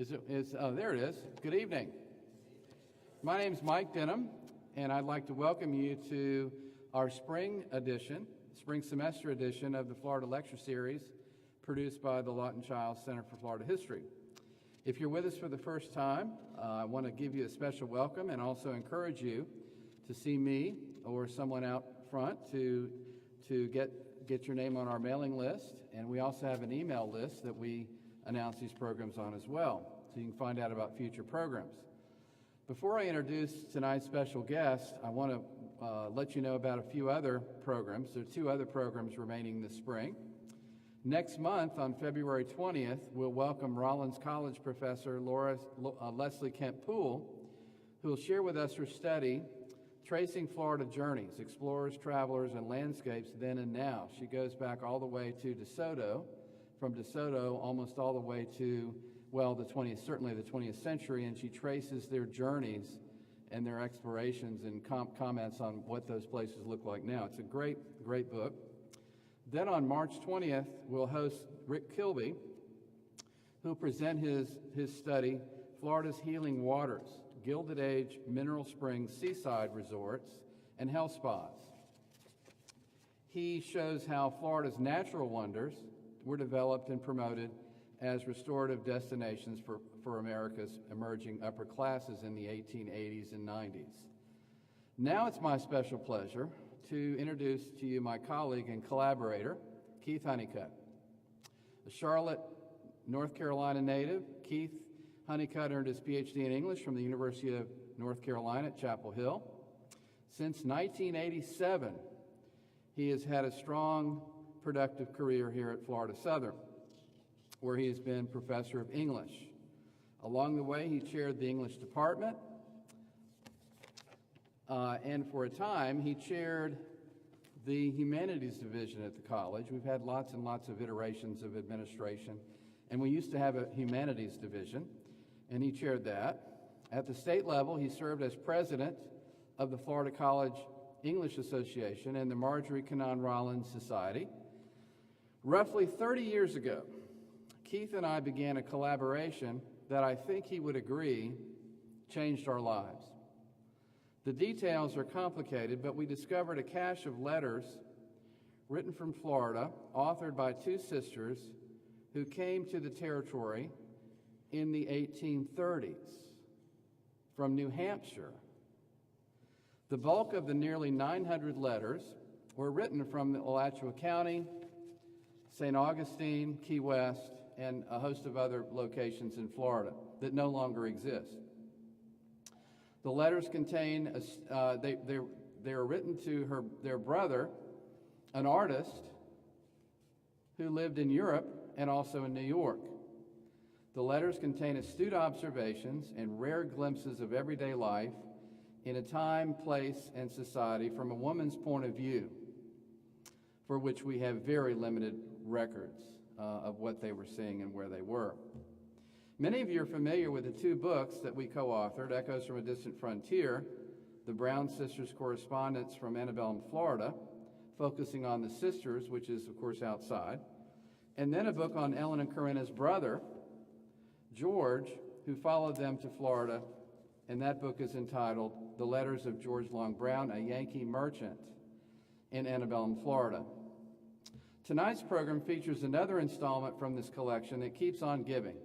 There it is. Good evening. My name is Mike Denham, and I'd like to welcome you to our spring semester edition of the Florida Lecture Series produced by the Lawton Chiles Center for Florida History. If you're with us for the first time, I want to give you a special welcome and also encourage you to see me or someone out front to get your name on our mailing list. And we also have an email list that we announce these programs on as well, so you can find out about future programs. Before I introduce tonight's special guest, I want to let you know about a few other programs. There are two other programs remaining this spring. Next month, on February 20th, we'll welcome Rollins College professor Leslie Kemp Poole, who will share with us her study, Tracing Florida Journeys, Explorers, Travelers, and Landscapes Then and Now. She goes back all the way to DeSoto, from DeSoto almost all the way to, certainly the 20th century, and she traces their journeys and their explorations and comments on what those places look like now. It's a great book. Then on March 20th, we'll host Rick Kilby, who'll present his study, Florida's Healing Waters, Gilded Age Mineral Springs Seaside Resorts and Health Spas. He shows how Florida's natural wonders were developed and promoted as restorative destinations for America's emerging upper classes in the 1880s and 90s. Now it's my special pleasure to introduce to you my colleague and collaborator, Keith Huneycutt. A Charlotte, North Carolina native, Keith Huneycutt earned his PhD in English from the University of North Carolina at Chapel Hill. Since 1987, he has had a strong, productive career here at Florida Southern, where he has been professor of English. Along the way, he chaired the English department, and for a time, he chaired the humanities division at the college. We've had lots and lots of iterations of administration, and we used to have a humanities division, and he chaired that. At the state level, he served as president of the Florida College English Association and the Marjorie Cannon Rollins Society. Roughly 30 years ago, Keith and I began a collaboration that I think he would agree changed our lives. The details are complicated, but we discovered a cache of letters written from Florida, authored by two sisters who came to the territory in the 1830s from New Hampshire. The bulk of the nearly 900 letters were written from Alachua County, St. Augustine, Key West, and a host of other locations in Florida that no longer exist. The letters contain, they are written to their brother, an artist who lived in Europe and also in New York. The letters contain astute observations and rare glimpses of everyday life in a time, place, and society from a woman's point of view, for which we have very limited records of what they were seeing and where they were. Many of you are familiar with the two books that we co-authored, Echoes from a Distant Frontier, the Brown Sisters' Correspondence from Antebellum, Florida, focusing on the sisters, which is, of course, outside, and then a book on Ellen and Corinna's brother, George, who followed them to Florida, and that book is entitled The Letters of George Long Brown, a Yankee Merchant in Antebellum, Florida. Tonight's program features another installment from this collection that keeps on giving.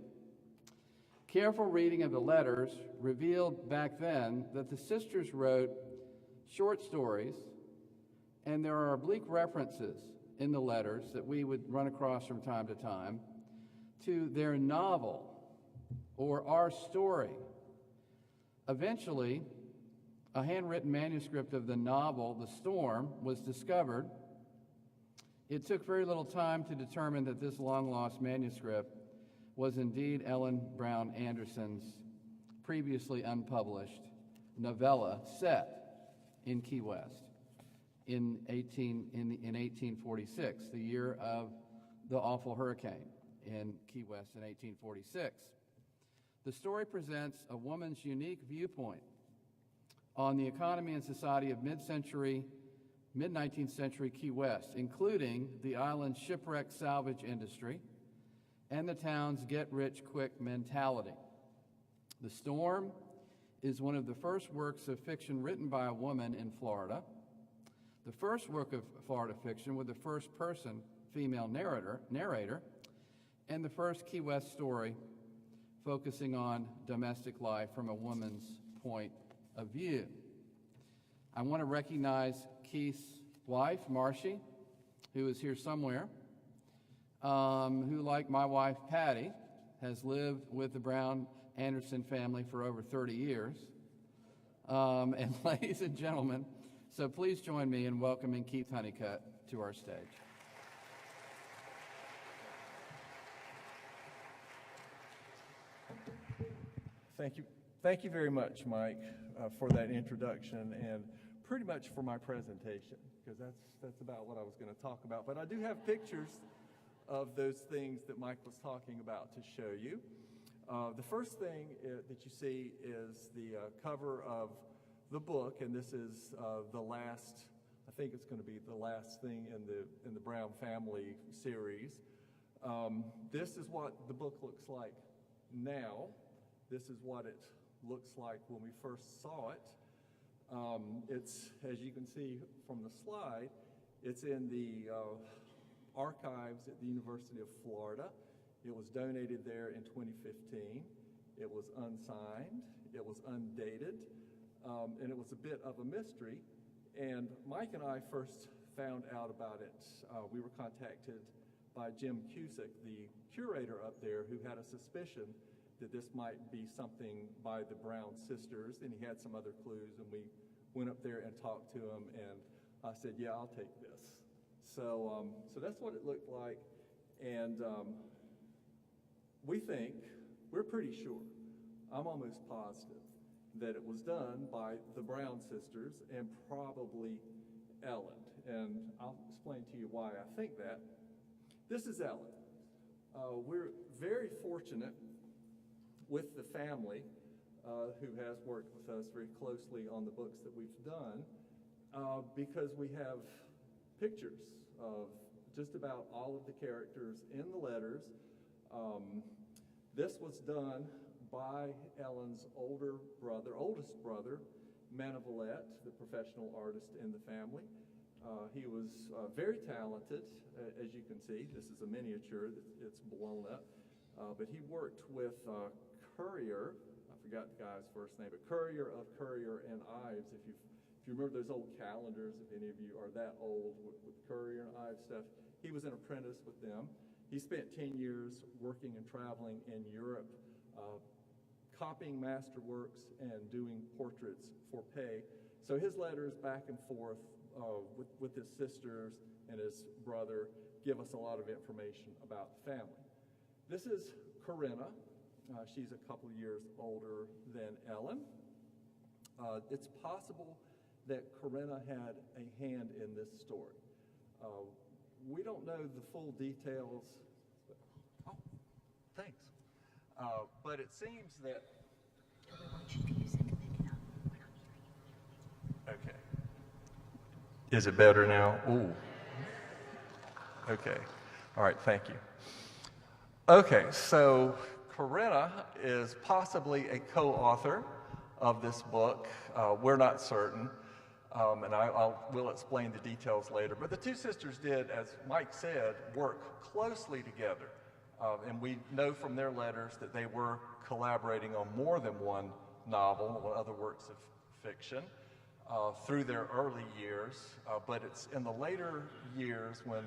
Careful reading of the letters revealed back then that the sisters wrote short stories, and there are oblique references in the letters that we would run across from time to time to their novel or our story. Eventually, a handwritten manuscript of the novel, The Storm, was discovered. It took very little time to determine that this long-lost manuscript was indeed Ellen Brown Anderson's previously unpublished novella set in Key West in 1846, the year of the awful hurricane in Key West in 1846. The story presents a woman's unique viewpoint on the economy and society of mid-19th century Key West, including the island's shipwreck salvage industry and the town's get-rich-quick mentality. The Storm is one of the first works of fiction written by a woman in Florida, the first work of Florida fiction with the first-person female narrator, and the first Key West story focusing on domestic life from a woman's point of view. I want to recognize Keith's wife, Marcy, who is here somewhere, who, like my wife, Patty, has lived with the Brown Anderson family for over 30 years. And ladies and gentlemen, so please join me in welcoming Keith Huneycutt to our stage. Thank you very much, Mike, for that introduction and pretty much for my presentation, because that's about what I was going to talk about. But I do have pictures of those things that Mike was talking about to show you. The first thing that you see is the cover of the book, and this is the last, I think it's going to be the last thing in the Brown family series. This is what the book looks like now. This is what it looks like when we first saw it. It's, as you can see from the slide, it's in the archives at the University of Florida. It was donated there in 2015. It was unsigned, it was undated, and it was a bit of a mystery. And Mike and I first found out about it. We were contacted by Jim Cusick, the curator up there, who had a suspicion that this might be something by the Brown sisters, and he had some other clues, and we went up there and talked to him, and I said, yeah, I'll take this. So that's what it looked like, and we're pretty sure, I'm almost positive, that it was done by the Brown sisters and probably Ellen, and I'll explain to you why I think that. This is Ellen. We're very fortunate with the family who has worked with us very closely on the books that we've done because we have pictures of just about all of the characters in the letters. This was done by Ellen's oldest brother, Manavalette, the professional artist in the family. He was very talented, as you can see. This is a miniature, it's blown up. But he worked with Currier, I forgot the guy's first name, but Currier of Currier and Ives. If you remember those old calendars, if any of you are that old with Currier and Ives stuff, he was an apprentice with them. He spent 10 years working and traveling in Europe, copying masterworks and doing portraits for pay. So his letters back and forth with his sisters and his brother give us a lot of information about the family. This is Corinna. She's a couple years older than Ellen. It's possible that Corinna had a hand in this story. We don't know the full details. Oh, thanks. But it seems that... We want you to use it to pick it up. We're not hearing you. Okay. Is it better now? Ooh. Okay. All right, thank you. Okay, so Corinna is possibly a co-author of this book. We're not certain, and we'll explain the details later. But the two sisters did, as Mike said, work closely together. And we know from their letters that they were collaborating on more than one novel or other works of fiction through their early years. But it's in the later years when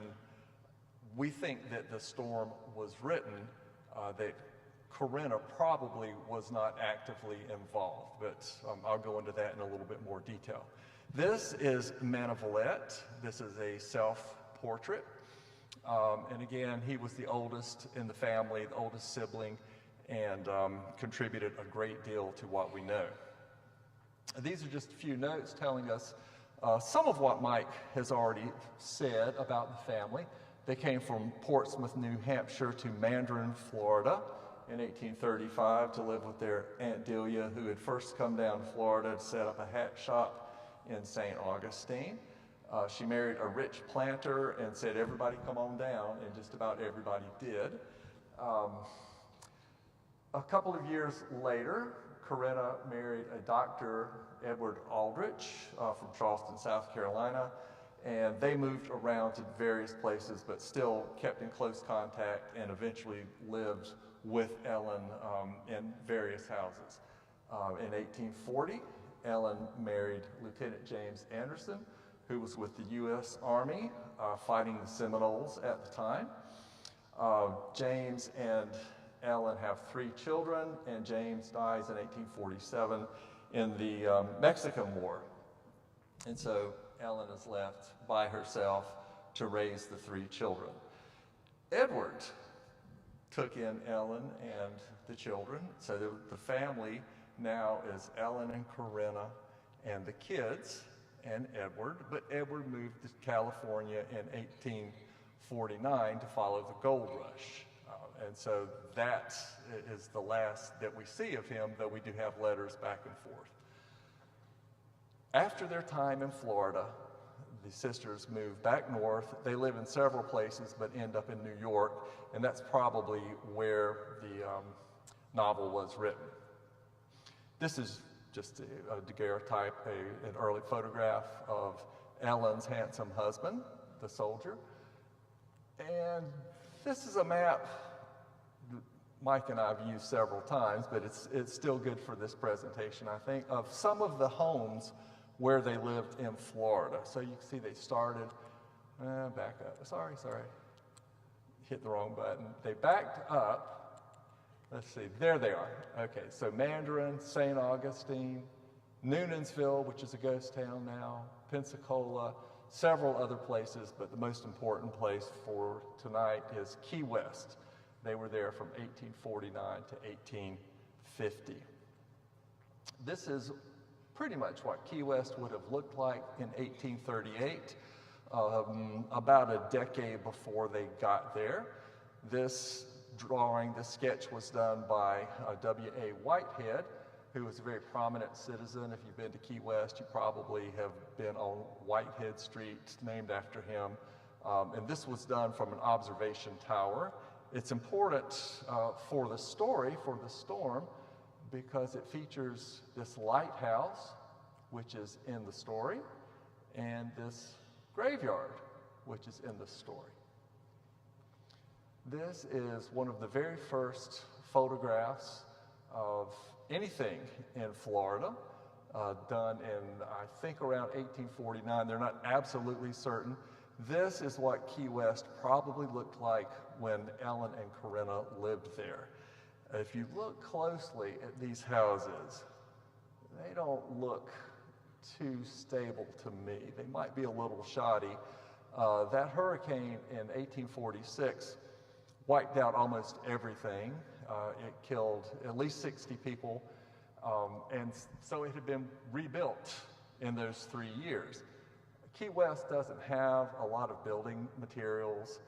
we think that The Storm was written, that Corinna probably was not actively involved, but I'll go into that in a little bit more detail. This is Manavalette. This is a self-portrait. And again, he was the oldest in the family, the oldest sibling, and contributed a great deal to what we know. These are just a few notes telling us some of what Mike has already said about the family. They came from Portsmouth, New Hampshire to Mandarin, Florida in 1835 to live with their Aunt Delia, who had first come down to Florida to set up a hat shop in St. Augustine. She married a rich planter and said, everybody come on down, and just about everybody did. A couple of years later, Corinna married a Dr. Edward Aldrich from Charleston, South Carolina, and they moved around to various places, but still kept in close contact and eventually lived with Ellen in various houses. In 1840, Ellen married Lieutenant James Anderson, who was with the U.S. Army fighting the Seminoles at the time. James and Ellen have 3 children, and James dies in 1847 in the Mexican War. And so Ellen is left by herself to raise the 3 children. Edward took in Ellen and the children, so the family now is Ellen and Corinna and the kids and Edward, but Edward moved to California in 1849 to follow the gold rush. And so that is the last that we see of him, though we do have letters back and forth. After their time in Florida, the sisters moved back north. They live in several places, but end up in New York, and that's probably where the novel was written. This is just a daguerreotype, an early photograph of Ellen's handsome husband, the soldier. And this is a map Mike and I have used several times, but it's still good for this presentation, I think, of some of the homes where they lived in Florida. So you can see they started, back up, sorry, hit the wrong button. They backed up, let's see, there they are. Okay, so Mandarin, St. Augustine, Noonensville, which is a ghost town now, Pensacola, several other places, but the most important place for tonight is Key West. They were there from 1849 to 1850. This is pretty much what Key West would have looked like in 1838, about a decade before they got there. This drawing, this sketch was done by W.A. Whitehead, who was a very prominent citizen. If you've been to Key West, you probably have been on Whitehead Street, named after him. And this was done from an observation tower. It's important for the story, for the storm, because it features this lighthouse, which is in the story, and this graveyard, which is in the story. This is one of the very first photographs of anything in Florida, done in, I think, around 1849. They're not absolutely certain. This is what Key West probably looked like when Ellen and Corinna lived there. If you look closely at these houses, they don't look too stable to me. They might be a little shoddy. That hurricane in 1846 wiped out almost everything. It killed at least 60 people, and so it had been rebuilt in those 3 years. Key West doesn't have a lot of building materials,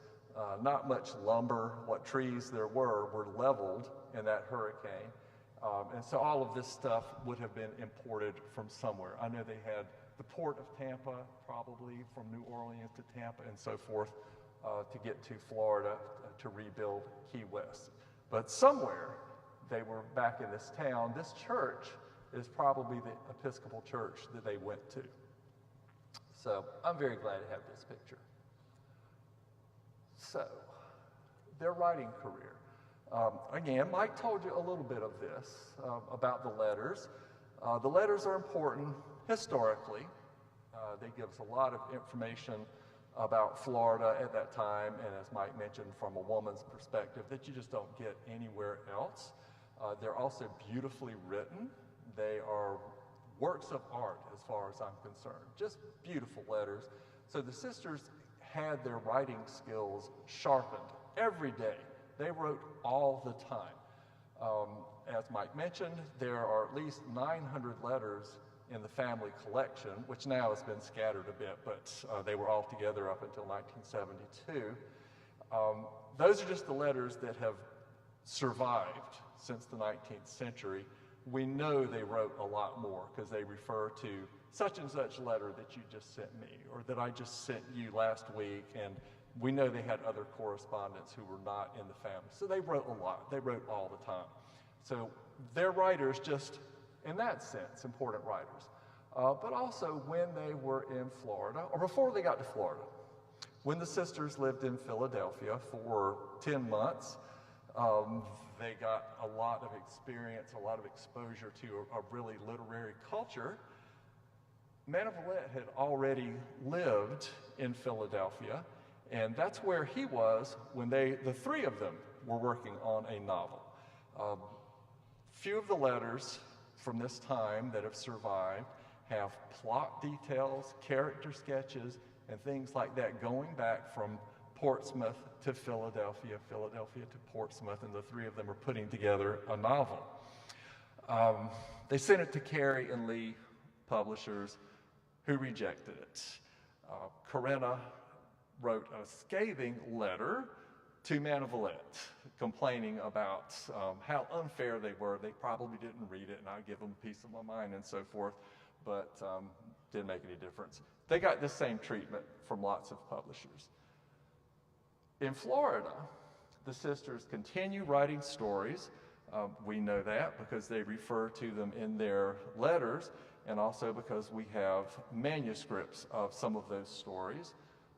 not much lumber. What trees there were leveled in that hurricane. And so all of this stuff would have been imported from somewhere. I know they had the port of Tampa, probably from New Orleans to Tampa and so forth, to get to Florida to rebuild Key West. But somewhere they were back in this town. This church is probably the Episcopal church that they went to. So I'm very glad to have this picture. So, their writing career. Again, Mike told you a little bit of this, about the letters. The letters are important historically. They give us a lot of information about Florida at that time, and as Mike mentioned, from a woman's perspective that you just don't get anywhere else. They're also beautifully written. They are works of art as far as I'm concerned. Just beautiful letters. So the sisters had their writing skills sharpened every day. They wrote all the time. As Mike mentioned, there are at least 900 letters in the family collection, which now has been scattered a bit, but they were all together up until 1972. Those are just the letters that have survived since the 19th century. We know they wrote a lot more because they refer to such and such letter that you just sent me, or that I just sent you last week, and we know they had other correspondents who were not in the family. So they wrote a lot. They wrote all the time. So they're writers just in that sense, important writers. But also when they were in Florida, or before they got to Florida, when the sisters lived in Philadelphia for 10 months, they got a lot of experience, a lot of exposure to a really literary culture. Manavalette had already lived in Philadelphia, and that's where he was when the three of them were working on a novel. Few of the letters from this time that have survived have plot details, character sketches, and things like that going back from Portsmouth to Philadelphia, Philadelphia to Portsmouth, and the three of them are putting together a novel. They sent it to Carey and Lee publishers, who rejected it. Corinna wrote a scathing letter to Manavalette, complaining about how unfair they were. They probably didn't read it, and I give them a piece of my mind and so forth, but didn't make any difference. They got the same treatment from lots of publishers. In Florida, the sisters continue writing stories. We know that because they refer to them in their letters, and also because we have manuscripts of some of those stories.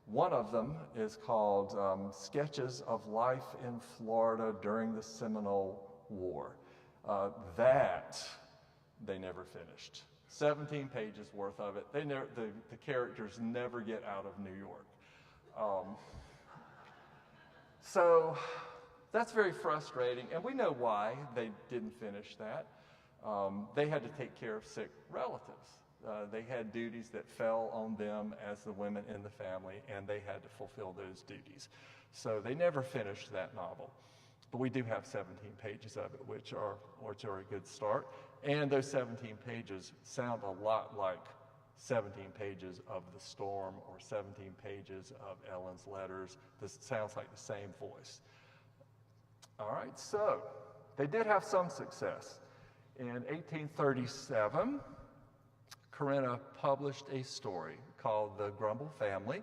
One of them is called Sketches of Life in Florida During the Seminole War. That they never finished. 17 pages worth of it. The characters never get out of New York. So that's very frustrating, and we know why they didn't finish that. They had to take care of sick relatives. They had duties that fell on them as the women in the family, and they had to fulfill those duties. So they never finished that novel. But we do have 17 pages of it, which are a good start. And those 17 pages sound a lot like 17 pages of The Storm or 17 pages of Ellen's letters. This sounds like the same voice. All right, so they did have some success. In 1837, Corinna published a story called The Grumble Family,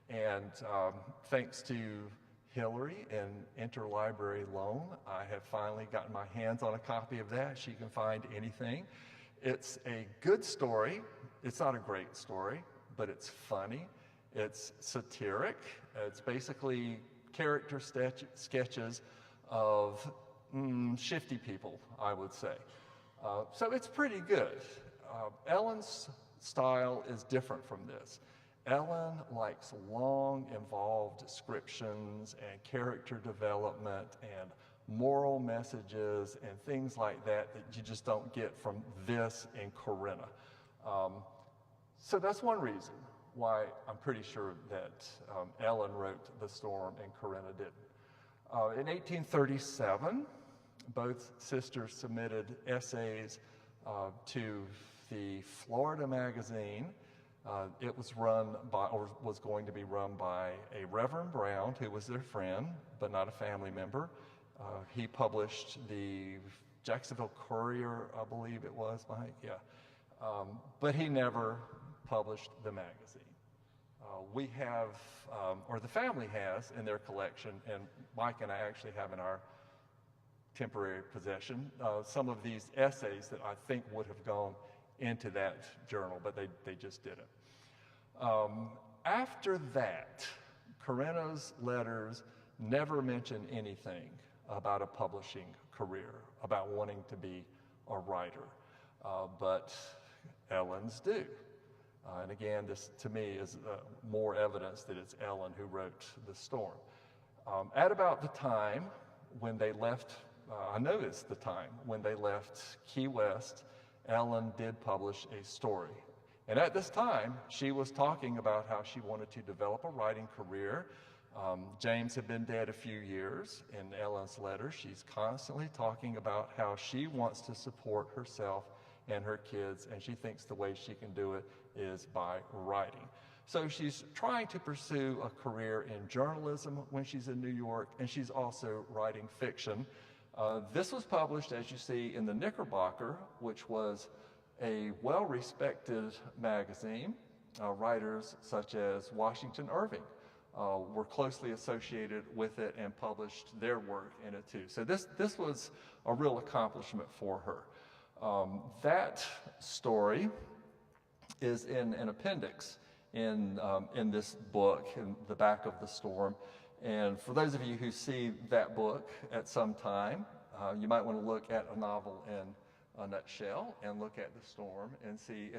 and thanks to Hillary and Interlibrary Loan, I have finally gotten my hands on a copy of that. She can find anything. It's a good story. It's not a great story, but it's funny. It's satiric. It's basically character sketches of shifty people, I would say. So it's pretty good. Ellen's style is different from this. Ellen likes long, involved descriptions and character development and moral messages and things like that that you just don't get from this in Corinna. So that's one reason why I'm pretty sure that Ellen wrote The Storm and Corinna didn't. In 1837, both sisters submitted essays to the Florida magazine. It was run by, or was going to be run by, a Reverend Brown, who was their friend, but not a family member. He published the Jacksonville Courier, I believe it was, Mike, yeah. But he never published the magazine. We have, or the family has in their collection, and Mike and I actually have in our temporary possession, some of these essays that I think would have gone into that journal, but they just didn't. After that, Corinna's letters never mention anything about a publishing career, about wanting to be a writer, but Ellen's do. And again, this to me is more evidence that it's Ellen who wrote The Storm. At about the time when they left, I know it's the time when they left Key West, Ellen did publish a story. And at this time, she was talking about how she wanted to develop a writing career. James had been dead a few years. In Ellen's letter, she's constantly talking about how she wants to support herself and her kids, and she thinks the way she can do it is by writing. So she's trying to pursue a career in journalism when she's in New York, and she's also writing fiction. This was published, as you see, in the Knickerbocker, which was a well-respected magazine. Writers such as Washington Irving were closely associated with it and published their work in it too. So this was a real accomplishment for her. That story is in an appendix in this book, in the back of The Storm. And for those of you who see that book at some time, you might want to look at a novel in a nutshell and look at The Storm and see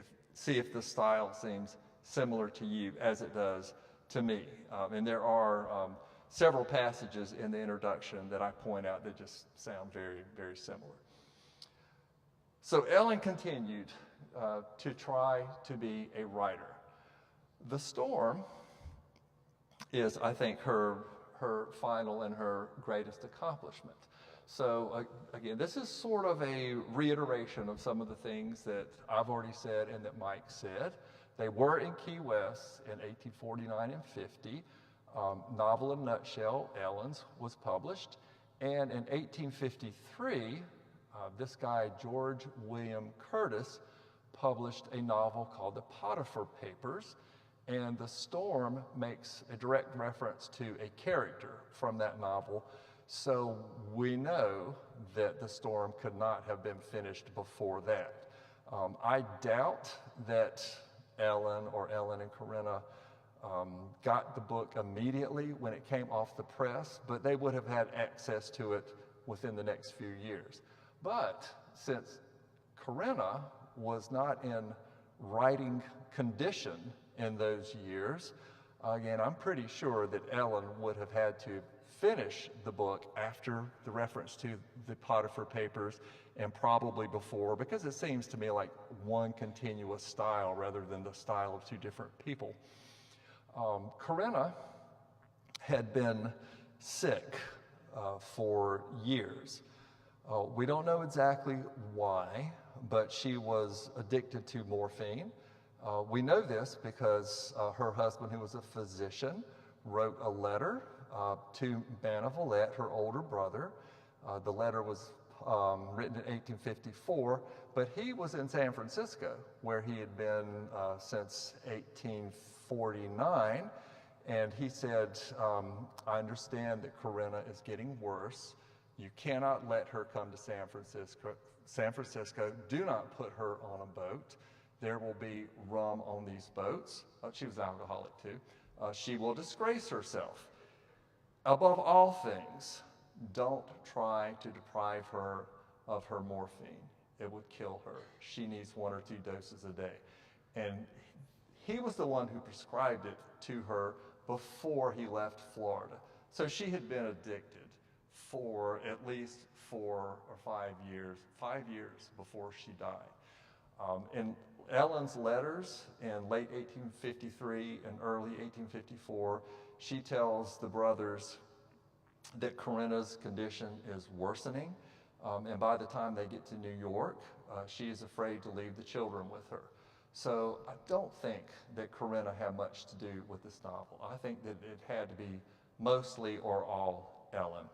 if the style seems similar to you as it does to me. And there are several passages in the introduction that I point out that just sound very, very similar. So Ellen continued to try to be a writer. The Storm is, I think, her final and her greatest accomplishment. So again, this is sort of a reiteration of some of the things that I've already said and that Mike said. They were in Key West in 1849 and 50. Novel in a Nutshell, Ellen's, was published. And in 1853, this guy, George William Curtis, published a novel called The Potiphar Papers. And The Storm makes a direct reference to a character from that novel. So we know that The Storm could not have been finished before that. I doubt that Ellen and Corinna got the book immediately when it came off the press, but they would have had access to it within the next few years. But since Corinna was not in writing condition in those years, again, I'm pretty sure that Ellen would have had to finish the book after the reference to the Potiphar Papers and probably before, because it seems to me like one continuous style rather than the style of two different people. Corinna had been sick for years. We don't know exactly why, but she was addicted to morphine. We know this because her husband, who was a physician, wrote a letter to Antebellum, her older brother. The letter was written in 1854, but he was in San Francisco, where he had been since 1849, and he said, I understand that Corinna is getting worse. You cannot let her come to San Francisco. Do not put her on a boat. There will be rum on these boats. She was an alcoholic too. She will disgrace herself. Above all things, don't try to deprive her of her morphine. It would kill her. She needs 1 or 2 doses a day. And he was the one who prescribed it to her before he left Florida. So she had been addicted for at least 4 or 5 years, 5 years before she died. In Ellen's letters in late 1853 and early 1854, she tells the brothers that Corinna's condition is worsening, and by the time they get to New York, she is afraid to leave the children with her. So I don't think that Corinna had much to do with this novel. I think that it had to be mostly or all Ellen.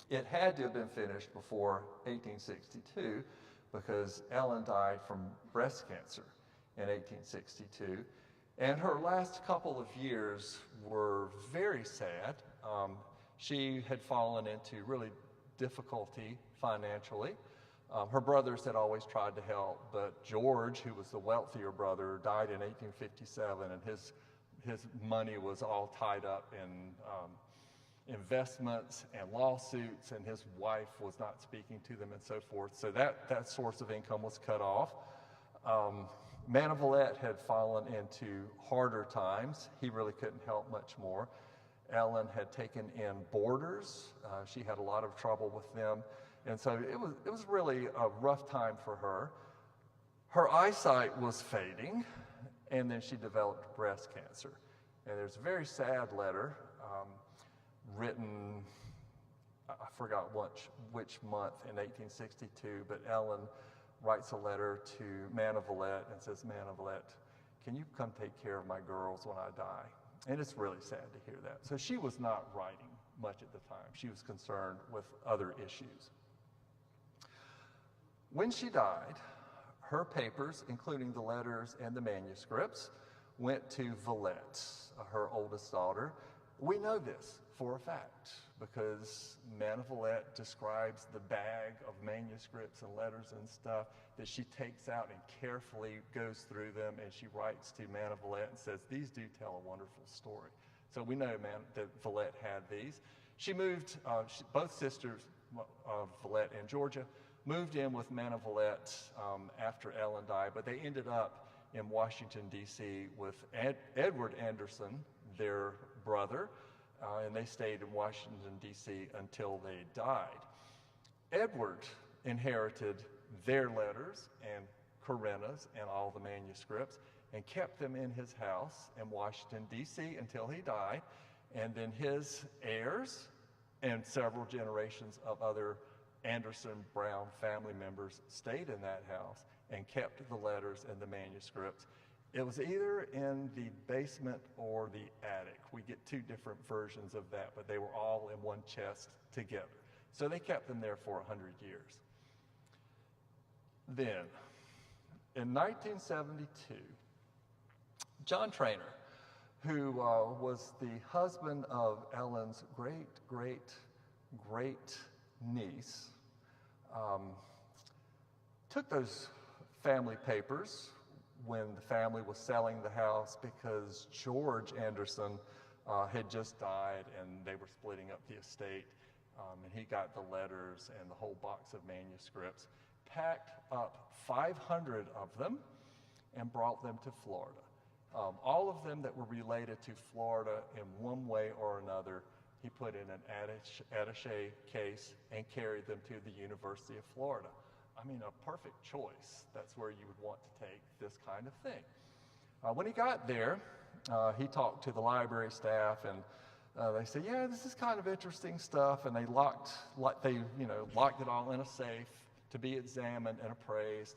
It had to have been finished before 1862 because Ellen died from breast cancer in 1862. And her last couple of years were very sad. She had fallen into really difficulty financially. Her brothers had always tried to help, but George, who was the wealthier brother, died in 1857, and his money was all tied up in investments and lawsuits, and his wife was not speaking to them and so forth. So that source of income was cut off. Antebellum had fallen into harder times. He really couldn't help much more. Ellen had taken in boarders. She had a lot of trouble with them. And so it was really a rough time for her. Her eyesight was fading, and then she developed breast cancer. And there's a very sad letter written, I forgot which month in 1862, but Ellen writes a letter to Antebellum and says, Antebellum, can you come take care of my girls when I die? And it's really sad to hear that. So she was not writing much at the time. She was concerned with other issues. When she died, her papers, including the letters and the manuscripts, went to Villette, her oldest daughter. We know this for a fact because Manna Villette describes the bag of manuscripts and letters and stuff that she takes out and carefully goes through them, and she writes to Manna Villette and says, these do tell a wonderful story. So we know that Villette had these. She moved, both sisters of Villette and Georgia moved in with Manna Villette after Ellen died, but they ended up in Washington, D.C. with Edward Anderson, their brother, and they stayed in Washington, D.C. until they died. Edward inherited their letters and Corinna's and all the manuscripts and kept them in his house in Washington, D.C. until he died. And then his heirs and several generations of other Anderson Brown family members stayed in that house and kept the letters and the manuscripts. It was either in the basement or the attic. We get two different versions of that, but they were all in one chest together. So they kept them there for 100 years. Then, in 1972, John Traynor, who was the husband of Ellen's great-great-great-niece, took those family papers when the family was selling the house because George Anderson had just died and they were splitting up the estate. And he got the letters and the whole box of manuscripts, packed up 500 of them, and brought them to Florida. All of them that were related to Florida in one way or another, he put in an attaché case and carried them to the University of Florida. I mean, a perfect choice. That's where you would want to take this kind of thing. When he got there, he talked to the library staff, and they said, "Yeah, this is kind of interesting stuff." And they locked it all in a safe to be examined and appraised.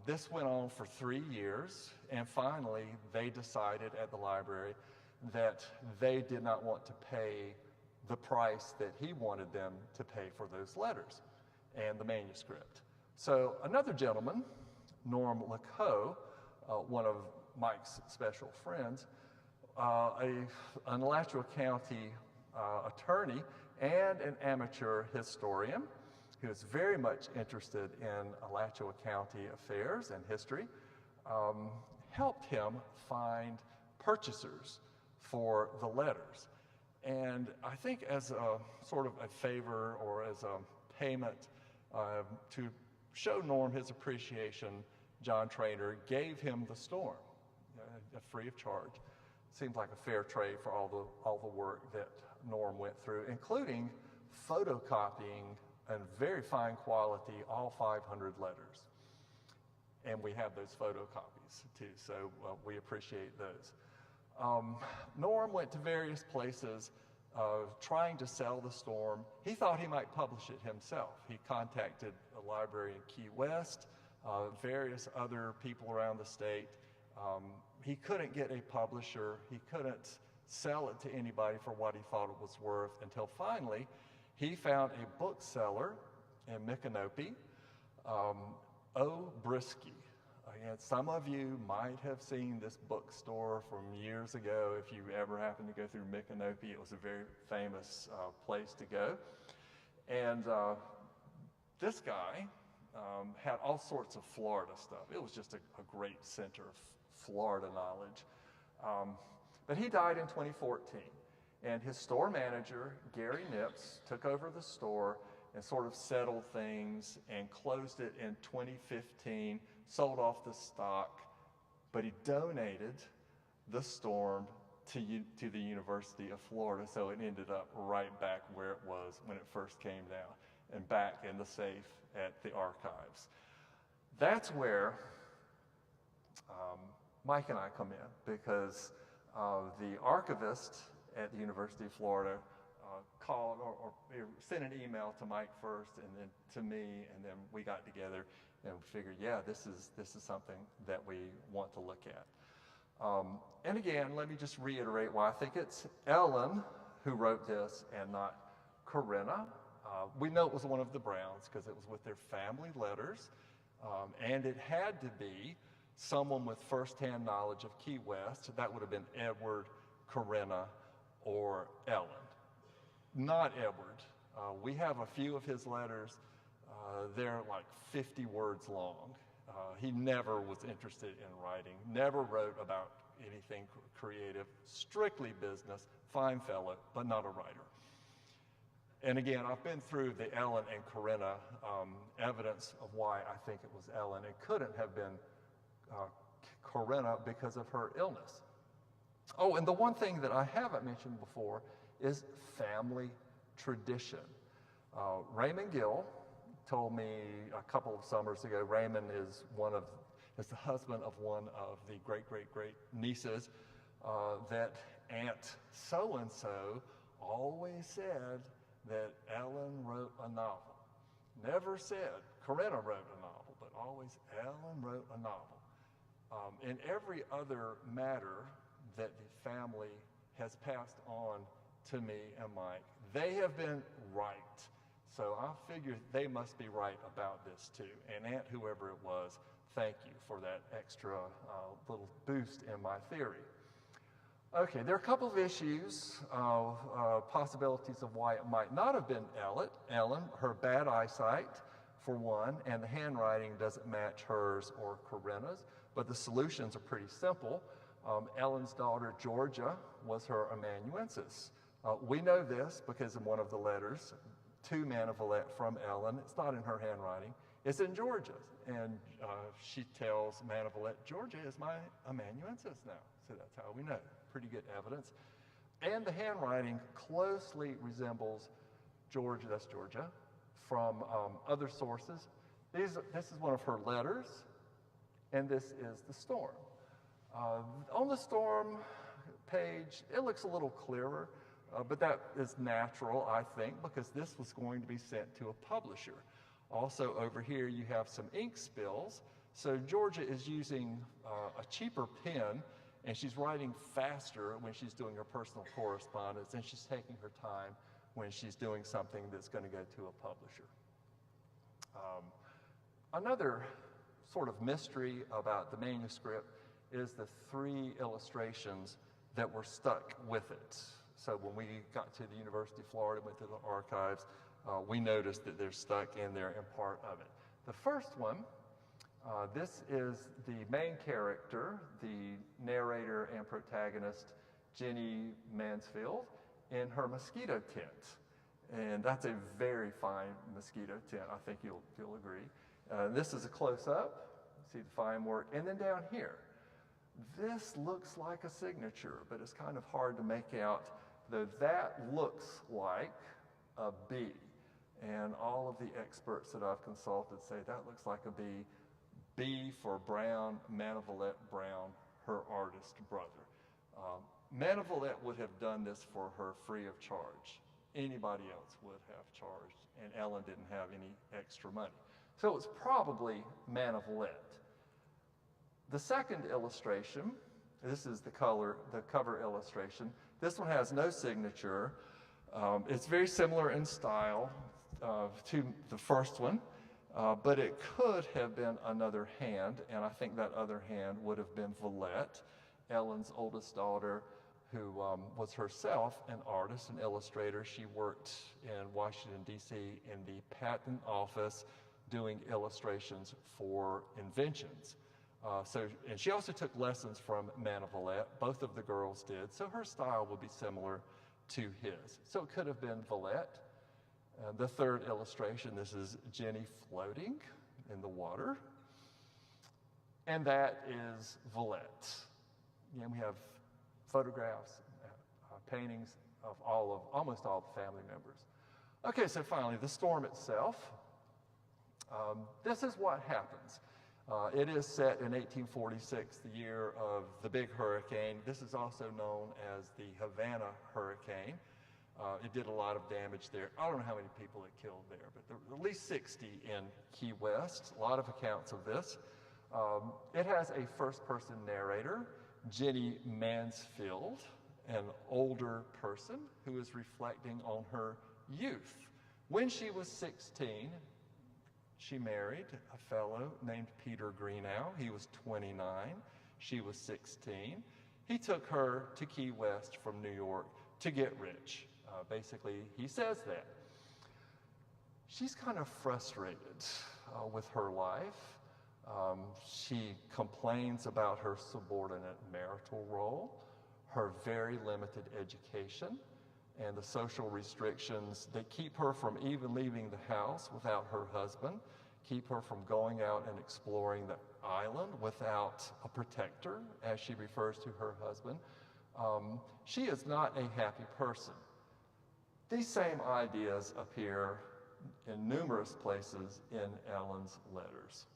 This went on for 3 years, and finally, they decided at the library that they did not want to pay the price that he wanted them to pay for those letters and the manuscript. So another gentleman, Norm Lacoe, one of Mike's special friends, an Alachua County attorney and an amateur historian who is very much interested in Alachua County affairs and history, helped him find purchasers for the letters. And I think as a sort of a favor or as a payment to show Norm his appreciation, John Traynor gave him the storm, free of charge. Seems like a fair trade for all the work that Norm went through, including photocopying in very fine quality all 500 letters. And we have those photocopies too, so we appreciate those. Norm went to various places trying to sell the storm. He thought he might publish it himself. He contacted a library in Key West, various other people around the state. He couldn't get a publisher. He couldn't sell it to anybody for what he thought it was worth until finally he found a bookseller in Micanopy, O. Brisky. And some of you might have seen this bookstore from years ago. If you ever happened to go through Micanopy, it was a very famous place to go. And this guy had all sorts of Florida stuff. It was just a great center of Florida knowledge. But he died in 2014. And his store manager, Gary Nips, took over the store and sort of settled things and closed it in 2015, sold off the stock, but he donated the storm to the University of Florida, so it ended up right back where it was when it first came down and back in the safe at the archives. That's where Mike and I come in, because the archivist at the University of Florida called or sent an email to Mike first and then to me, and then we got together and we figured, yeah, this is something that we want to look at. And again, let me just reiterate why I think it's Ellen who wrote this and not Corinna. We know it was one of the Browns because it was with their family letters, and it had to be someone with firsthand knowledge of Key West. That would have been Edward, Corinna, or Ellen. Not Edward. We have a few of his letters. They're like 50 words long. He never was interested in writing, never wrote about anything creative, strictly business, fine fellow, but not a writer. And again, I've been through the Ellen and Corinna evidence of why I think it was Ellen. It couldn't have been Corinna because of her illness. Oh, and the one thing that I haven't mentioned before is family tradition. Raymond Gill told me a couple of summers ago. Raymond is the husband of one of the great nieces, that Aunt so-and-so always said that Ellen wrote a novel. Never said Corinna wrote a novel, but always Ellen wrote a novel. In every other matter that the family has passed on to me and Mike, they have been right. So I figured they must be right about this too. And Aunt, whoever it was, thank you for that extra little boost in my theory. Okay, there are a couple of issues, possibilities of why it might not have been Ellen, her bad eyesight, for one, and the handwriting doesn't match hers or Corinna's, but the solutions are pretty simple. Ellen's daughter, Georgia, was her amanuensis. We know this because in one of the letters to Manavalette from Ellen, it's not in her handwriting, it's in Georgia's. And she tells Manavalette, Georgia is my amanuensis now. So that's how we know. Pretty good evidence. And the handwriting closely resembles Georgia, that's Georgia, from other sources. This is one of her letters, and this is the storm. On the storm page, it looks a little clearer, but that is natural, I think, because this was going to be sent to a publisher. Also over here, you have some ink spills. So Georgia is using a cheaper pen, and she's writing faster when she's doing her personal correspondence, and she's taking her time when she's doing something that's going to go to a publisher. Another sort of mystery about the manuscript is the 3 illustrations that were stuck with it. So when we got to the University of Florida, went to the archives, we noticed that they're stuck in there in part of it. The first one, this is the main character, the narrator and protagonist, Jenny Mansfield, in her mosquito tent. And that's a very fine mosquito tent, I think you'll agree. This is a close-up, see the fine work. And then down here, this looks like a signature, but it's kind of hard to make out, though that looks like a B. And all of the experts that I've consulted say that looks like a B. B for Brown, Manavalette Brown, her artist brother. Manavalette would have done this for her free of charge. Anybody else would have charged, and Ellen didn't have any extra money. So it's probably Manavalette. The second illustration, this is the cover illustration. This one has no signature. It's very similar in style to the first one, but it could have been another hand, and I think that other hand would have been Valette, Ellen's oldest daughter, who was herself an artist, an illustrator. She worked in Washington, D.C. in the patent office doing illustrations for inventions. And she also took lessons from Manavalette. Both of the girls did, so her style would be similar to his. So it could have been Valette. The third illustration, this is Jenny floating in the water. And that is Valette. And we have photographs, paintings of almost all the family members. Okay, so finally, the storm itself. This is what happens. It is set in 1846, the year of the big hurricane. This is also known as the Havana hurricane. It did a lot of damage there. I don't know how many people it killed there, but there were at least 60 in Key West. A lot of accounts of this. It has a first-person narrator, Jenny Mansfield, an older person who is reflecting on her youth. When she was 16, She married a fellow named Peter Greenough. He was 29. She was 16. He took her to Key West from New York to get rich. Basically, he says that. She's kind of frustrated with her life. She complains about her subordinate marital role, her very limited education, and the social restrictions that keep her from even leaving the house without her husband, keep her from going out and exploring the island without a protector, as she refers to her husband. She is not a happy person. These same ideas appear in numerous places in Ellen's letters.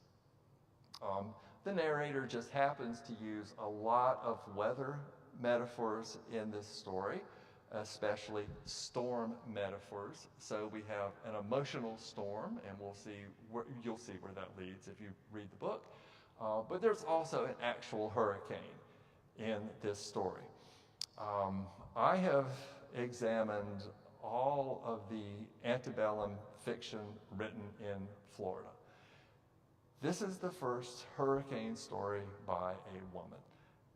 The narrator just happens to use a lot of weather metaphors in this story, especially storm metaphors. So we have an emotional storm, and you'll see where that leads if you read the book. But there's also an actual hurricane in this story. I have examined all of the antebellum fiction written in Florida. This is the first hurricane story by a woman.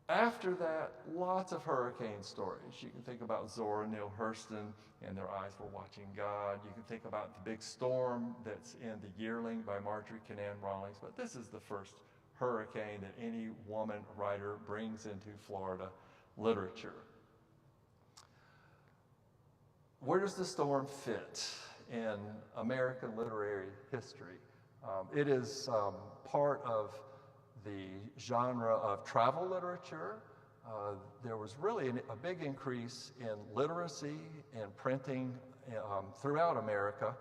After that, lots of hurricane stories. You can think about Zora Neale Hurston and Their Eyes Were Watching God. You can think about The Big Storm that's in The Yearling by Marjorie Kinnan Rawlings. But this is the first hurricane that any woman writer brings into Florida literature. Where does the storm fit in American literary history? It is part of the genre of travel literature. There was really a big increase in literacy and printing throughout America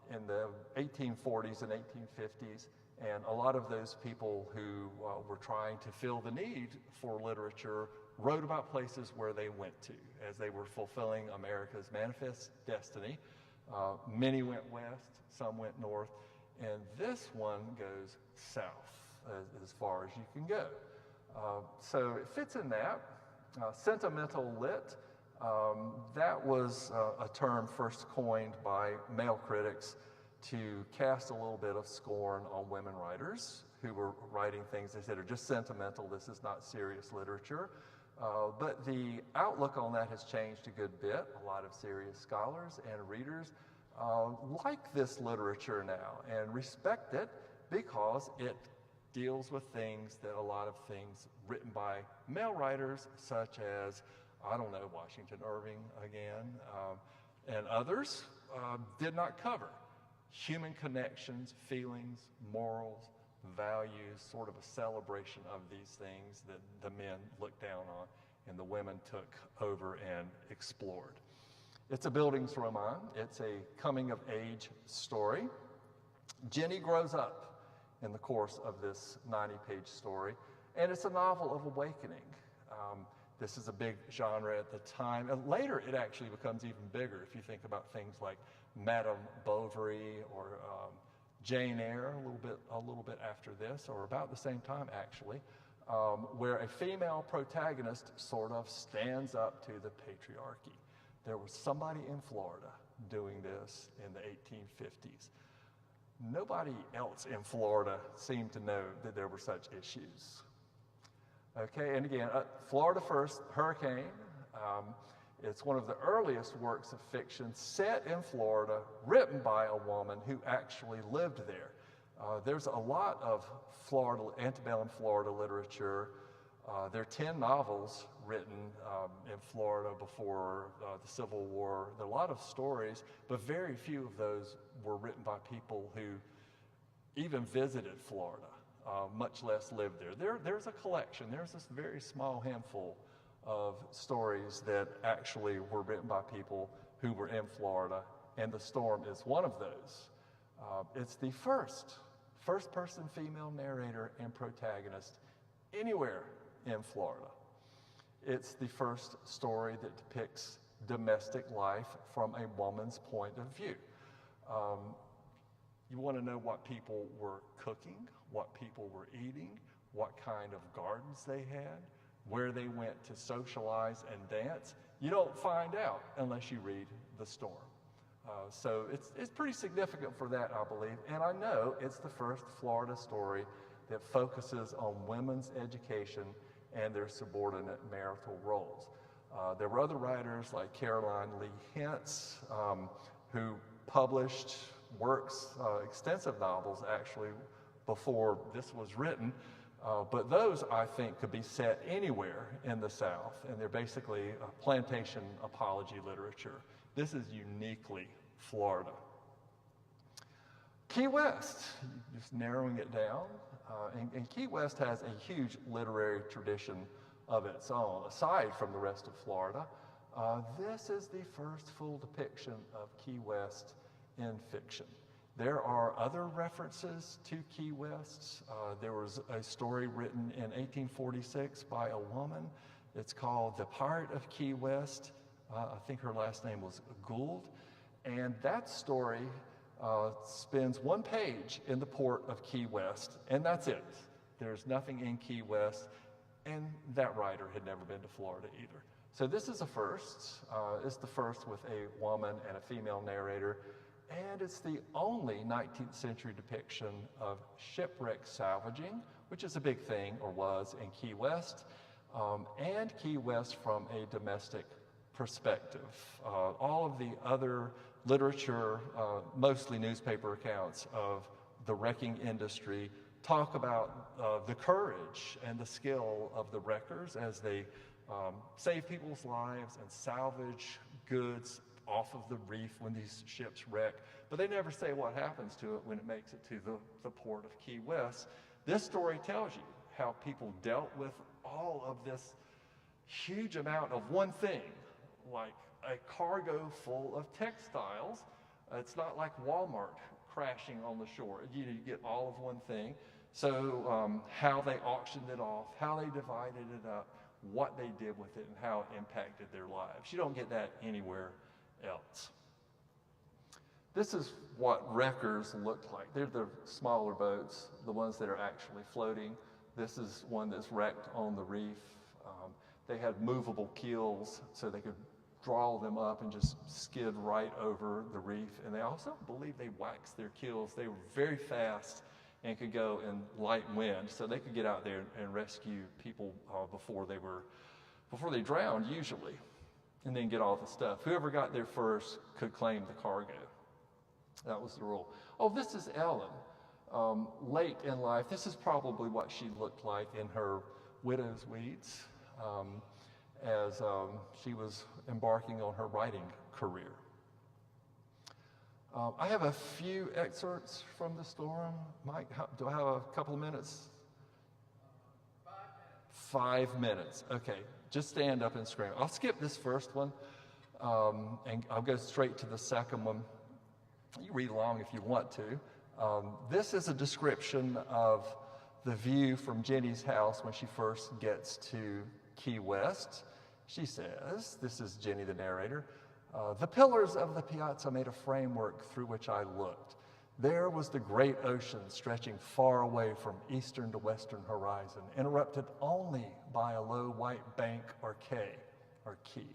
in the 1840s and 1850s. And a lot of those people who were trying to fill the need for literature wrote about places where they went to as they were fulfilling America's manifest destiny. Many went west, some went north, and this one goes south as far as you can go. So it fits in that. Sentimental lit, that was a term first coined by male critics to cast a little bit of scorn on women writers who were writing things they said are just sentimental, this is not serious literature. But the outlook on that has changed a good bit. A lot of serious scholars and readers like this literature now and respect it because it deals with things that a lot of things written by male writers, such as, I don't know, Washington Irving again, and others, did not cover. Human connections, feelings, morals, values, sort of a celebration of these things that the men looked down on and the women took over and explored. It's a Bildungsroman. It's a coming-of-age story. Jenny grows up in the course of this 90-page story, and it's a novel of awakening. This is a big genre at the time, and later it actually becomes even bigger if you think about things like Madame Bovary or Jane Eyre, a little bit after this, or about the same time actually, where a female protagonist sort of stands up to the patriarchy. There was somebody in Florida doing this in the 1850s. Nobody else in Florida seemed to know that there were such issues. Okay, and again, Florida First, Hurricane. It's one of the earliest works of fiction set in Florida, written by a woman who actually lived there. There's a lot of antebellum Florida literature. There are 10 novels written in Florida before the Civil War. There are a lot of stories, but very few of those were written by people who even visited Florida, much less lived there. There's a collection. There's this very small handful of stories that actually were written by people who were in Florida, and The Storm is one of those. It's the first-person female narrator and protagonist anywhere in Florida. It's the first story that depicts domestic life from a woman's point of view. You want to know what people were cooking, what people were eating, what kind of gardens they had, where they went to socialize and dance. You don't find out unless you read The Storm. So it's pretty significant for that, I believe. And I know it's the first Florida story that focuses on women's education and their subordinate marital roles. There were other writers like Caroline Lee Hintz who published works, extensive novels actually, before this was written. But those, I think, could be set anywhere in the South, and they're basically plantation apology literature. This is uniquely Florida. Key West, just narrowing it down, and Key West has a huge literary tradition of its own, aside from the rest of Florida. This is the first full depiction of Key West in fiction. There are other references to Key West. There was a story written in 1846 by a woman. It's called The Pirate of Key West. I think her last name was Gould. And that story spends one page in the port of Key West, and that's it. There's nothing in Key West, and that writer had never been to Florida either. So this is a first. It's the first with a woman and a female narrator, and it's the only 19th century depiction of shipwreck salvaging, which is a big thing, or was, in Key West, and Key West from a domestic perspective. All of the other literature, mostly newspaper accounts of the wrecking industry, talk about the courage and the skill of the wreckers as they save people's lives and salvage goods off of the reef when these ships wreck, but they never say what happens to it when it makes it to the port of Key West. This story tells you how people dealt with all of this huge amount of one thing, like a cargo full of textiles. It's not like Walmart crashing on the shore. You get all of one thing. So how they auctioned it off, how they divided it up, what they did with it, and how it impacted their lives. You don't get that anywhere else. This is what wreckers looked like. They're the smaller boats, the ones that are actually floating. This is one that's wrecked on the reef. They had movable keels so they could draw them up and just skid right over the reef. And they also believe they waxed their keels. They were very fast and could go in light wind, so they could get out there and rescue people before they drowned, usually, and then get all the stuff. Whoever got there first could claim the cargo. That was the rule. Oh, this is Ellen. Late in life, this is probably what she looked like in her widow's weeds as she was embarking on her writing career. I have a few excerpts from the storm. Mike, do I have a couple of minutes? 5 minutes. Okay, just stand up and scream. I'll skip this first one, and I'll go straight to the second one. You read along if you want to. This is a description of the view from Jenny's house when she first gets to Key West. She says, this is Jenny the narrator, the pillars of the piazza made a framework through which I looked. There was the great ocean stretching far away from eastern to western horizon, interrupted only by a low white bank or quay, or quay,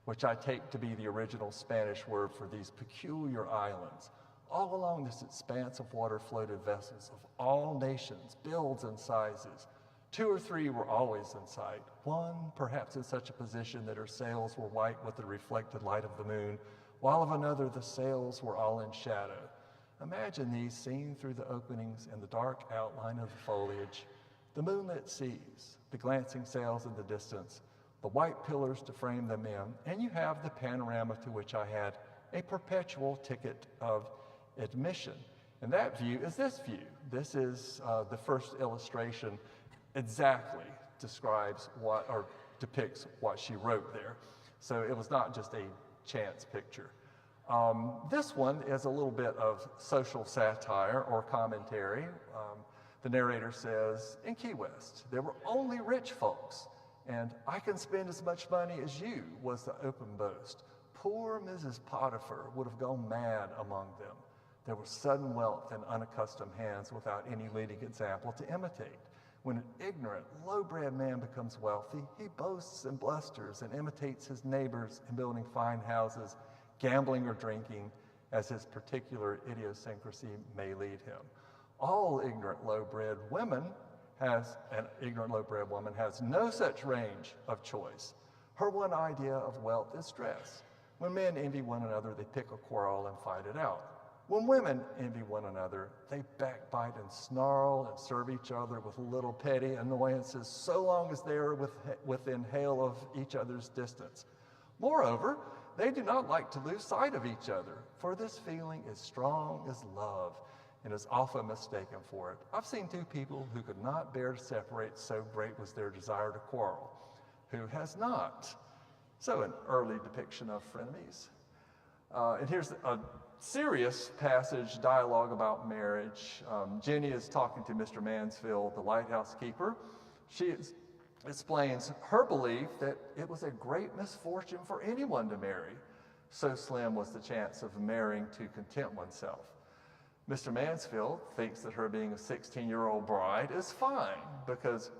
which I take to be the original Spanish word for these peculiar islands. All along this expanse of water floated vessels of all nations, builds and sizes. 2 or 3 were always in sight, one perhaps in such a position that her sails were white with the reflected light of the moon, while of another the sails were all in shadow. Imagine these seen through the openings in the dark outline of the foliage, the moonlit seas, the glancing sails in the distance, the white pillars to frame them in, and you have the panorama to which I had a perpetual ticket of admission. And that view is this view. This is the first illustration exactly describes what, or depicts what she wrote there. So it was not just a chance picture. This one is a little bit of social satire or commentary. The narrator says, in Key West, there were only rich folks, and I can spend as much money as you, was the open boast. Poor Mrs. Potiphar would have gone mad among them. There was sudden wealth in unaccustomed hands without any leading example to imitate. When an ignorant, low-bred man becomes wealthy, he boasts and blusters and imitates his neighbors in building fine houses, gambling or drinking, as his particular idiosyncrasy may lead him. All ignorant low-bred woman an ignorant low-bred woman has no such range of choice. Her one idea of wealth is dress. When men envy one another, they pick a quarrel and fight it out. When women envy one another, they backbite and snarl and serve each other with little petty annoyances so long as they are within hail of each other's distance. Moreover, they do not like to lose sight of each other, for this feeling is strong as love and is often mistaken for it. I've seen two people who could not bear to separate, so great was their desire to quarrel. Who has not? So an early depiction of frenemies. And here's a serious passage, dialogue about marriage. Jenny is talking to Mr. Mansfield, the lighthouse keeper. She explains her belief that it was a great misfortune for anyone to marry. So slim was the chance of marrying to content oneself. Mr. Mansfield thinks that her being a 16-year-old bride is fine because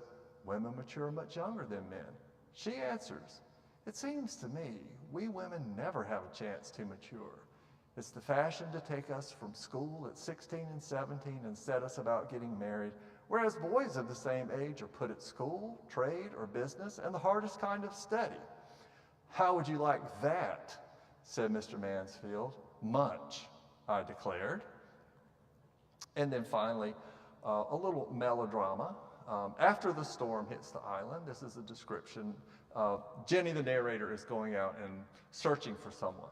women mature much younger than men. She answers, "It seems to me we women never have a chance to mature. It's the fashion to take us from school at 16 and 17 and set us about getting married, whereas boys of the same age are put at school, trade, or business, and the hardest kind of study." "How would you like that?" said Mr. Mansfield. "Much," I declared. And then finally, a little melodrama. After the storm hits the island, this is a description of Jenny, the narrator, is going out and searching for someone.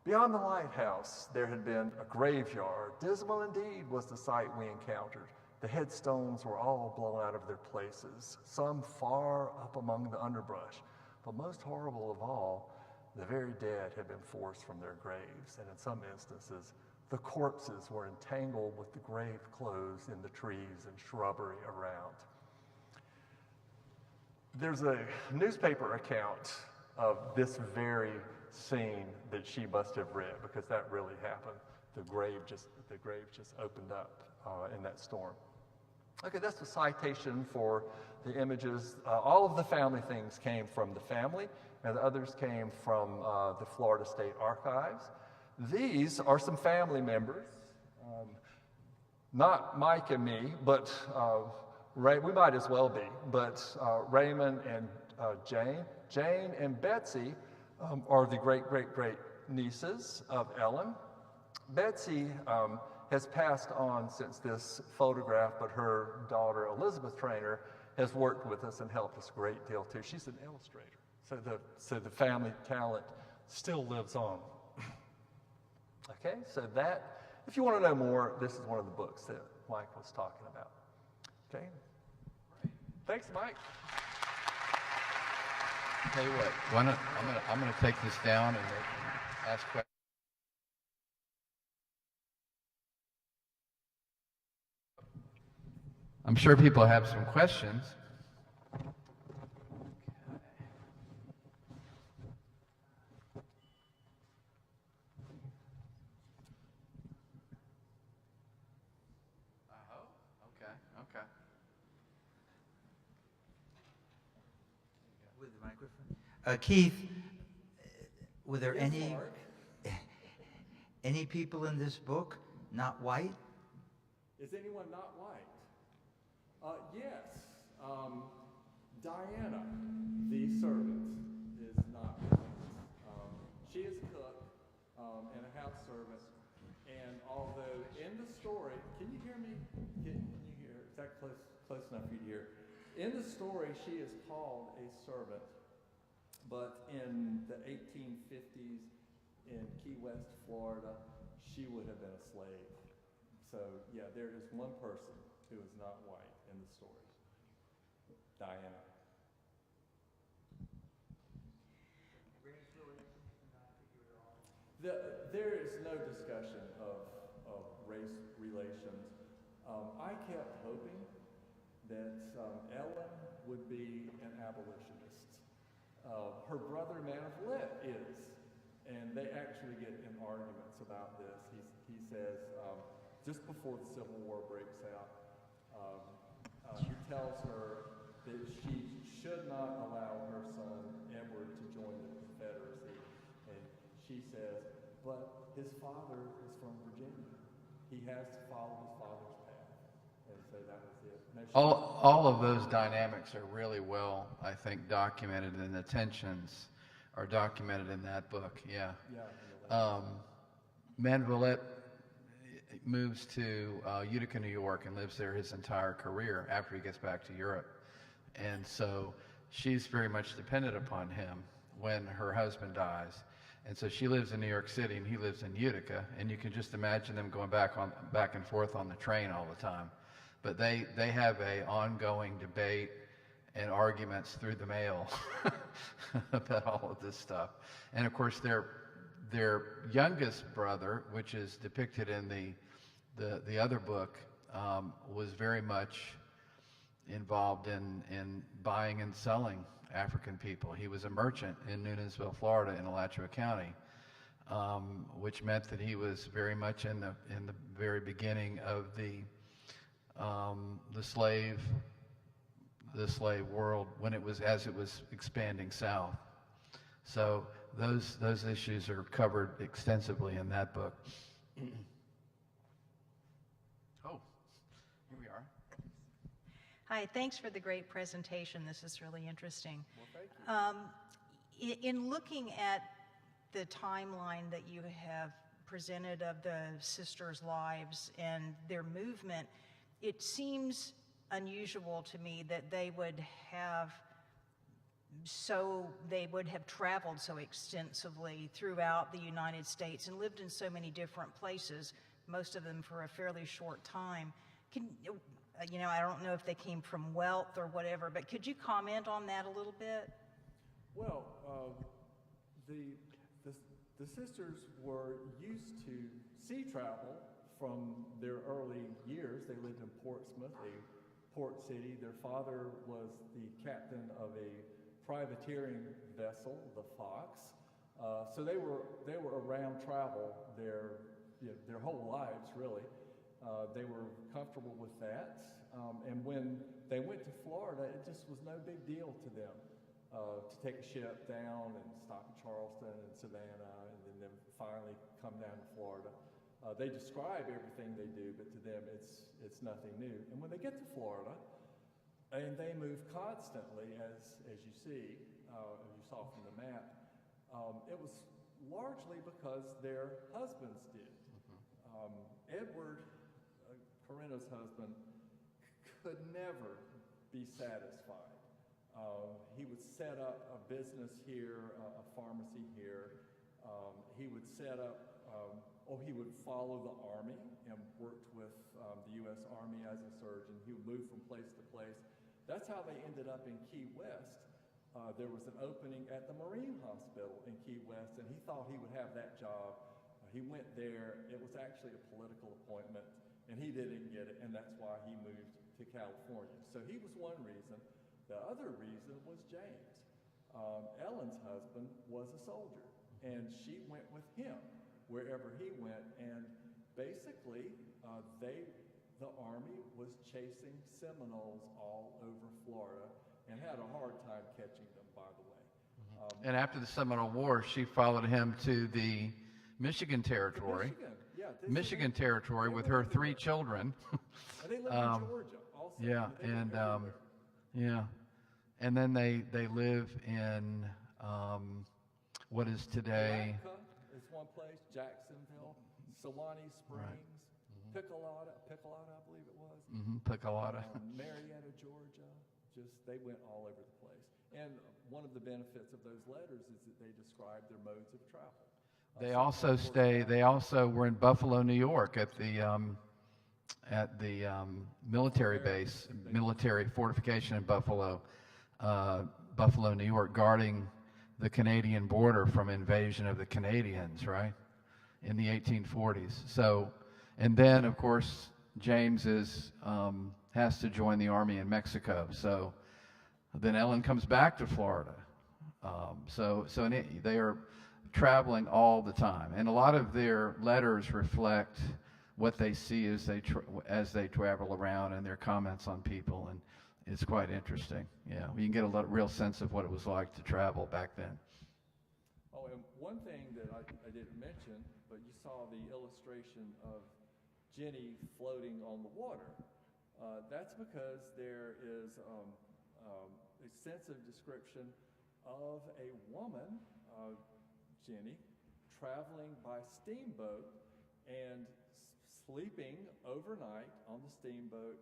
Beyond the lighthouse, there had been a graveyard. Dismal indeed was the sight we encountered. The headstones were all blown out of their places, some far up among the underbrush. But most horrible of all, the very dead had been forced from their graves, and in some instances, the corpses were entangled with the grave clothes in the trees and shrubbery around. There's a newspaper account of this very scene that she must have read, because that really happened. The grave just opened up in that storm. Okay, that's the citation for the images. All of the family things came from the family, and the others came from the Florida State Archives. These are some family members, not Mike and me, but we might as well be, but Raymond and Jane. Jane and Betsy are the great nieces of Ellen. Betsy has passed on since this photograph, but her daughter Elizabeth Trainer has worked with us and helped us a great deal too. She's an illustrator, so the family talent still lives on. Okay, so that, if you want to know more, this is one of the books that Mike was talking about. Okay, thanks, Mike. Tell you what, I'm gonna take this down and ask questions. I'm sure people have some questions. Okay. With the microphone. Keith, were there any people in this book not white? Is anyone not white? Yes. Diana, the servant, is not white. She is a cook and a house servant. And although in the story, can you hear me? Can you hear? Is that close enough for you to hear? In the story, she is called a servant, but in the 1850s in Key West, Florida, she would have been a slave. So yeah, there is one person who is not white in the story. Diana. There is no discussion of race relations. I kept hoping that Ellen would be an abolitionist. Her brother, Man of Lit, is, and they actually get in arguments about this. He says, just before the Civil War breaks out, he tells her that she should not allow her son Edward to join the Confederacy. And she says, but his father is from Virginia. He has to follow his father's path, and so that was it. No, All of those dynamics are really well, I think, documented, and the tensions are documented in that book. Yeah. yeah, Manvillette moves to Utica, New York, and lives there his entire career after he gets back to Europe. And so she's very much dependent upon him when her husband dies. And so she lives in New York City and he lives in Utica, and you can just imagine them going back and forth on the train all the time. But they have a ongoing debate and arguments through the mail about all of this stuff. And of course their youngest brother, which is depicted in the other book, was very much involved in buying and selling African people. He was a merchant in Newnansville, Florida, in Alachua County, which meant that he was very much in the very beginning of the slave world as it was expanding south. So those issues are covered extensively in that book. Oh, here we are. Hi, thanks for the great presentation. This is really interesting. well, thank you. In looking at the timeline that you have presented of the sisters' lives and their movement, it seems unusual to me that they would have traveled so extensively throughout the United States and lived in so many different places, most of them for a fairly short time. I don't know if they came from wealth or whatever, but could you comment on that a little bit? Well, the sisters were used to sea travel from their early years. They lived in Portsmouth, a port city. Their father was the captain of a privateering vessel, the Fox. So they were around travel their whole lives, really. They were comfortable with that. And when they went to Florida, it just was no big deal to them to take a ship down and stop in Charleston and Savannah and then finally come down to Florida. They describe everything they do, but to them it's nothing new. And when they get to Florida, and they move constantly, as you see, as you saw from the map, it was largely because their husbands did. Edward, Corinna's husband, could never be satisfied. He would set up a business here, a pharmacy here. He would set up, he would follow the Army and worked with the U.S. Army as a surgeon. He would move from place to place. That's how they ended up in Key West. There was an opening at the Marine Hospital in Key West, and he thought he would have that job. He went there. It was actually a political appointment, and he didn't get it, and that's why he moved to California. So he was one reason. The other reason was James. Ellen's husband was a soldier, and she went with him wherever he went, and basically the Army was chasing Seminoles all over Florida and had a hard time catching them, by the way. And after the Seminole War, she followed him to the Michigan Territory. Michigan Territory with her 3 children. And they live in Georgia also. Yeah. And then they live in what is today. Huneycutt is one place, Jacksonville, Sewanee Springs, Piccolata, I believe it was. Piccolata. Marietta, Georgia. They went all over the place. And one of the benefits of those letters is that they describe their modes of travel. They also were in Buffalo, New York at the military base, military fortification in Buffalo, New York, guarding the Canadian border from invasion of the Canadians, right, in the 1840s. So, and then of course James has to join the army in Mexico. So then Ellen comes back to Florida. They are traveling all the time, and a lot of their letters reflect what they see as they travel around and their comments on people, and it's quite interesting. Yeah, you can get a real sense of what it was like to travel back then. and one thing that I didn't mention, but you saw the illustration of Jenny floating on the water. That's because there is extensive description of a woman, Jenny, traveling by steamboat and sleeping overnight on the steamboat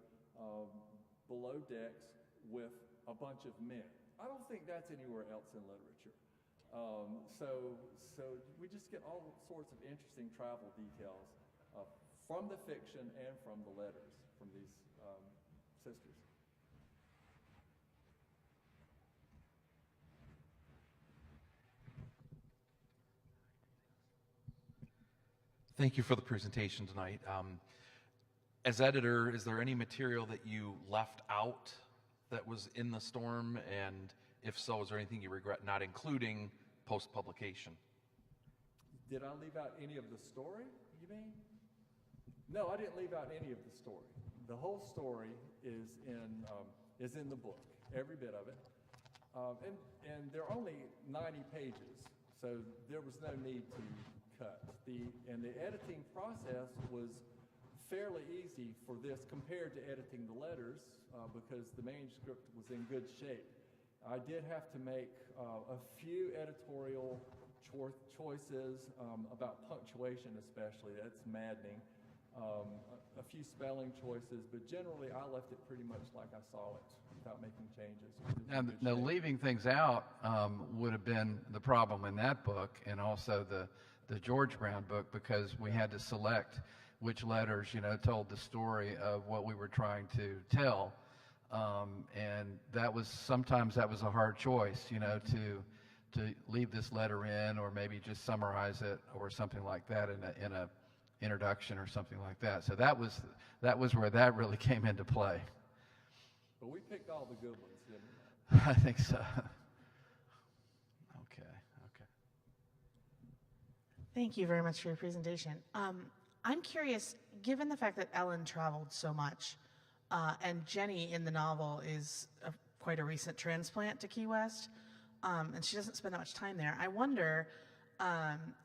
below decks with a bunch of men. I don't think that's anywhere else in literature. So we just get all sorts of interesting travel details from the fiction and from the letters from these sisters. Thank you for the presentation tonight. As editor, is there any material that you left out that was in the storm? And if so, is there anything you regret not including post-publication? Did I leave out any of the story, you mean? No, I didn't leave out any of the story. The whole story is in the book, every bit of it. And there are only 90 pages, so there was no need to cut. And the editing process was fairly easy for this compared to editing the letters because the manuscript was in good shape. I did have to make a few editorial choices about punctuation especially. That's maddening. A few spelling choices, but generally I left it pretty much like I saw it without making changes. Now leaving things out would have been the problem in that book and also the George Brown book, because we had to select which letters, told the story of what we were trying to tell. And sometimes that was a hard choice, to leave this letter in or maybe just summarize it or something like that in a introduction or something like that. So that was where that really came into play. But we picked all the good ones, didn't we? I think so. Okay. Thank you very much for your presentation. I'm curious, given the fact that Ellen traveled so much, and Jenny in the novel is quite a recent transplant to Key West, and she doesn't spend that much time there, I wonder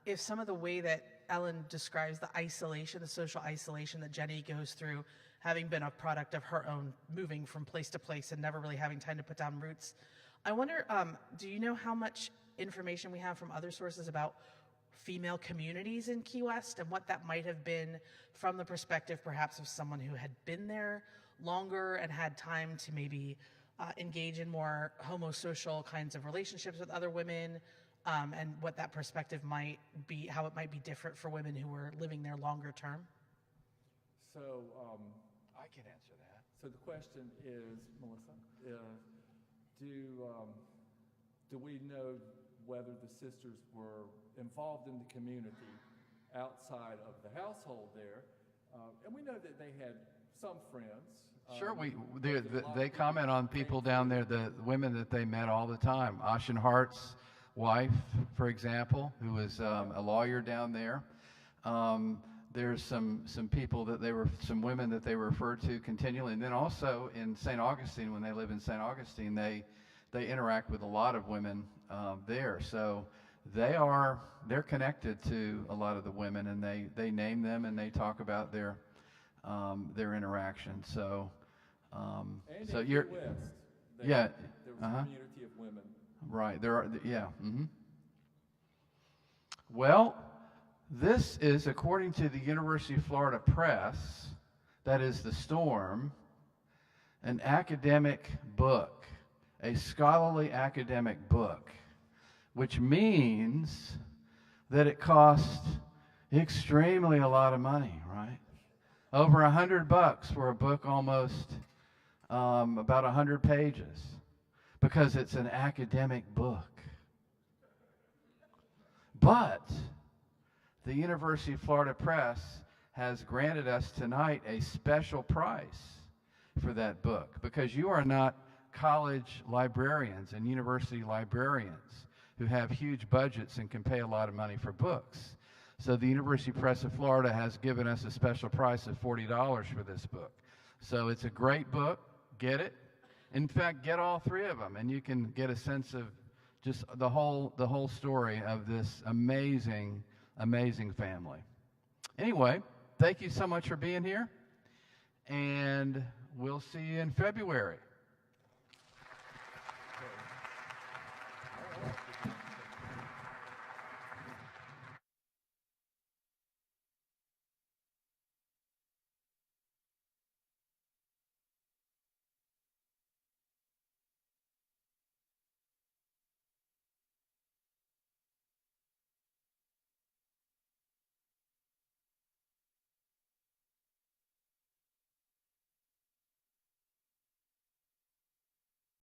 if some of the way that Ellen describes the isolation, the social isolation that Jenny goes through, having been a product of her own moving from place to place and never really having time to put down roots. I wonder, do you know how much information we have from other sources about female communities in Key West and what that might have been from the perspective perhaps of someone who had been there longer and had time to maybe engage in more homosocial kinds of relationships with other women, and what that perspective might be, how it might be different for women who were living there longer term? So I can answer that. So the question is, Melissa, do we know whether the sisters were involved in the community outside of the household there? And we know that they had some friends. Sure, they comment on people down there, the women that they met all the time. Ashen Hart's wife, for example, who was a lawyer down there. There's some people some women that they refer to continually. And then also in St. Augustine, when they live in St. Augustine, they interact with a lot of women there. So they're connected to a lot of the women, and they name them and they talk about their interaction. So And so in you're Key West, yeah, there was a community of women. right. There are, yeah. Mm-hmm. Well, this is, according to the University of Florida Press, that is The Storm, an academic book, a scholarly academic book, which means that it cost extremely a lot of money, right? Over $100 for a book, almost about 100 pages, because it's an academic book. But the University of Florida Press has granted us tonight a special price for that book, because you are not college librarians and university librarians who have huge budgets and can pay a lot of money for books. So the University Press of Florida has given us a special price of $40 for this book. So it's a great book. Get it. In fact, get all three of them, and you can get a sense of just the whole story of this amazing, amazing family. Anyway, thank you so much for being here, and we'll see you in February.